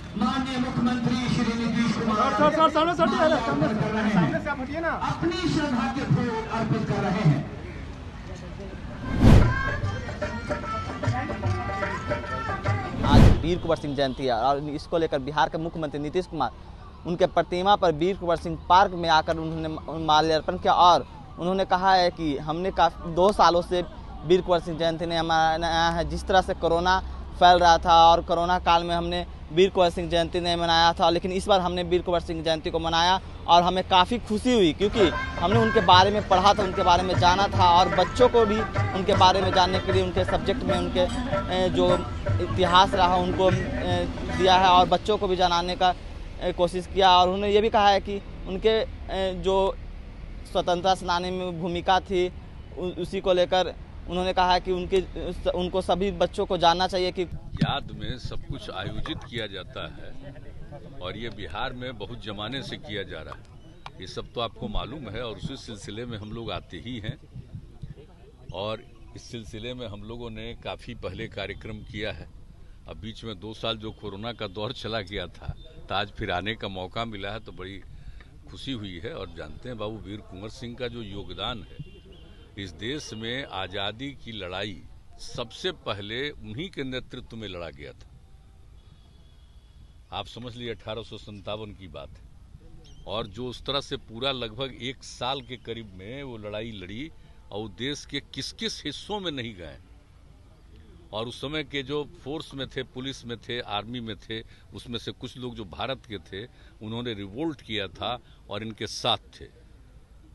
माननीय मुख्यमंत्री श्री नीतीश कुमार सामने से आप हटिए ना, अपनी श्रद्धा के फूल अर्पित कर रहे हैं। आज वीर कुंवर सिंह जयंती है और इसको लेकर बिहार के मुख्यमंत्री नीतीश कुमार उनके प्रतिमा पर वीर कुंवर सिंह पार्क में आकर उन्होंने माल्यार्पण किया और उन्होंने कहा है कि हमने 2 सालों से वीर कुंवर सिंह जयंती ने मनाया है। जिस तरह से कोरोना फैल रहा था और कोरोना काल में हमने वीर कुंवर सिंह जयंती नहीं मनाया था, लेकिन इस बार हमने वीर कुंवर सिंह जयंती को मनाया और हमें काफ़ी खुशी हुई क्योंकि हमने उनके बारे में पढ़ा था, उनके बारे में जाना था और बच्चों को भी उनके बारे में जानने के लिए उनके सब्जेक्ट में उनके जो इतिहास रहा उनको दिया है और बच्चों को भी जानने का कोशिश किया। और उन्होंने ये भी कहा है कि उनके जो स्वतंत्रता सेनानी में भूमिका थी उसी को लेकर उन्होंने कहा है कि उनको सभी बच्चों को जानना चाहिए कि याद में सब कुछ आयोजित किया जाता है और ये बिहार में बहुत जमाने से किया जा रहा है। ये सब तो आपको मालूम है और उसी सिलसिले में हम लोग आते ही हैं और इस सिलसिले में हम लोगों ने काफ़ी पहले कार्यक्रम किया है। अब बीच में 2 साल जो कोरोना का दौर चला गया था तो आज फिर आने का मौका मिला है तो बड़ी खुशी हुई है। और जानते हैं बाबू वीर कुंवर सिंह का जो योगदान है इस देश में आज़ादी की लड़ाई सबसे पहले उन्हीं के नेतृत्व में लड़ा गया था। आप समझ लीजिए 1857 की बात है और जो उस तरह से पूरा लगभग 1 साल के करीब में वो लड़ाई लड़ी और देश के किस किस हिस्सों में नहीं गए और उस समय के जो फोर्स में थे, पुलिस में थे, आर्मी में थे, उसमें से कुछ लोग जो भारत के थे उन्होंने रिवोल्ट किया था और इनके साथ थे।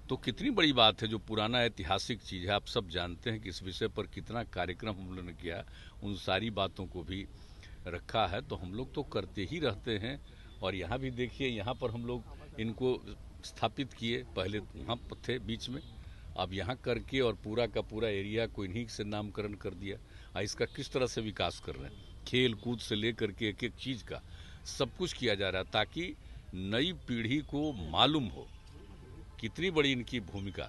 तो कितनी बड़ी बात है, जो पुराना ऐतिहासिक चीज़ है। आप सब जानते हैं कि इस विषय पर कितना कार्यक्रम हम लोगों ने किया, उन सारी बातों को भी रखा है। तो हम लोग तो करते ही रहते हैं और यहाँ भी देखिए, यहाँ पर हम लोग इनको स्थापित किए, पहले वहाँ थे बीच में, अब यहाँ करके और पूरा का पूरा एरिया को इन्हीं से नामकरण कर दिया। इसका किस तरह से विकास कर रहे हैं, खेल कूद से लेकर के एक एक चीज़ का सब कुछ किया जा रहा है ताकि नई पीढ़ी को मालूम हो कितनी बड़ी इनकी भूमिका।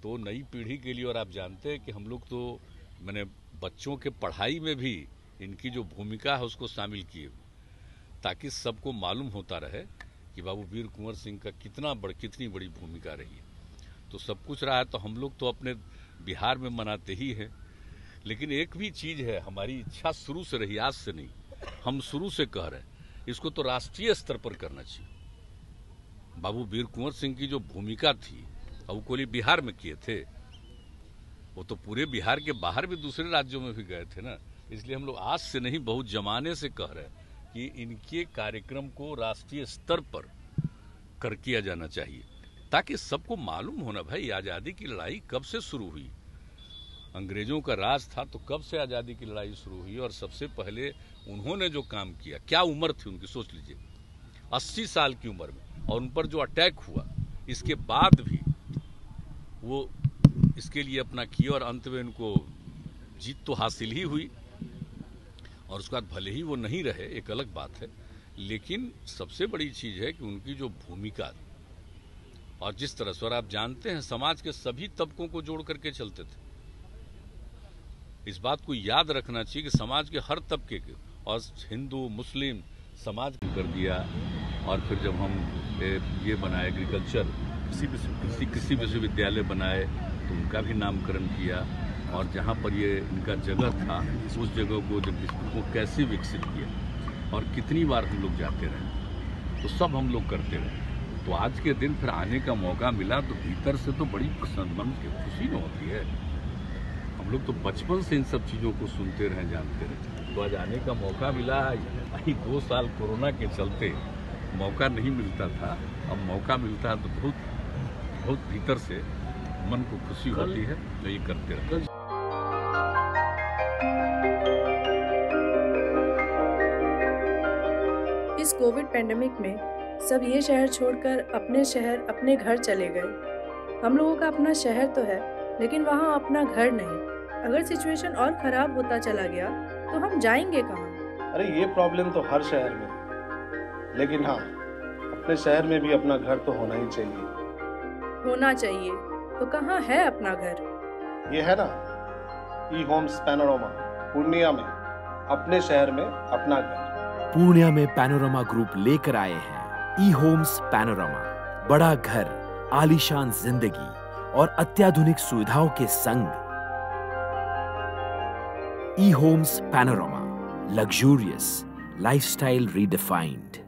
तो नई पीढ़ी के लिए, और आप जानते हैं कि हम लोग तो मैंने बच्चों के पढ़ाई में भी इनकी जो भूमिका है उसको शामिल किए ताकि सबको मालूम होता रहे कि बाबू वीर कुंवर सिंह का कितनी बड़ी भूमिका रही है। तो सब कुछ रहा है तो हम लोग तो अपने बिहार में मनाते ही हैं। लेकिन एक भी चीज़ है, हमारी इच्छा शुरू से रही, आज से नहीं, हम शुरू से कह रहे हैं इसको तो राष्ट्रीय स्तर पर करना चाहिए। बाबू वीर कुंवर सिंह की जो भूमिका थी अब कोई बिहार में किए थे, वो तो पूरे बिहार के बाहर भी दूसरे राज्यों में भी गए थे ना। इसलिए हम लोग आज से नहीं, बहुत जमाने से कह रहे हैं कि इनके कार्यक्रम को राष्ट्रीय स्तर पर किया जाना चाहिए ताकि सबको मालूम होना भाई आज़ादी की लड़ाई कब से शुरू हुई। अंग्रेजों का राज था तो कब से आज़ादी की लड़ाई शुरू हुई और सबसे पहले उन्होंने जो काम किया, क्या उम्र थी उनकी, सोच लीजिए 80 साल की उम्र में, और उन पर जो अटैक हुआ इसके बाद भी वो इसके लिए अपना किया और अंत में उनको जीत तो हासिल ही हुई। और उसके बाद भले ही वो नहीं रहे, एक अलग बात है, लेकिन सबसे बड़ी चीज़ है कि उनकी जो भूमिका और जिस तरह से, और आप जानते हैं समाज के सभी तबकों को जोड़ करके चलते थे। इस बात को याद रखना चाहिए कि समाज के हर तबके के, और हिंदू मुस्लिम समाज कर दिया। और फिर जब हम ये बनाए एग्रीकल्चर कृषि विश्वविद्यालय बनाए तो उनका भी नामकरण किया और जहाँ पर ये इनका जगह था उस जगह को कैसे विकसित किया और कितनी बार हम लोग जाते रहे, तो सब हम लोग करते रहे। तो आज के दिन फिर आने का मौका मिला तो भीतर से तो बड़ी मन की खुशी न होती है। हम लोग तो बचपन से इन सब चीज़ों को सुनते रहे, जानते रहे, तो आज आने का मौका मिला। यही 2 साल कोरोना के चलते मौका नहीं मिलता था, अब मौका मिलता है तो बहुत भीतर से मन को खुशी होती है, तो ये करते रहते हैं। इस कोविड पेंडेमिक में सब ये शहर छोड़कर अपने शहर, अपने घर चले गए। हम लोगों का अपना शहर तो है लेकिन वहाँ अपना घर नहीं। अगर सिचुएशन और खराब होता चला गया तो हम जाएंगे कहाँ? अरे ये प्रॉब्लम तो हर शहर में है, लेकिन हाँ, अपने शहर में भी अपना घर तो होना ही चाहिए। होना चाहिए तो कहाँ है अपना घर? ये है ना, ई होम्स पैनोरमा पूर्णिया में, अपने शहर में अपना घर। पूर्णिया में पैनोरमा ग्रुप लेकर आए हैं ई होम्स पैनोरमा। बड़ा घर, आलीशान जिंदगी और अत्याधुनिक सुविधाओं के संग। E homes panorama, luxurious lifestyle redefined.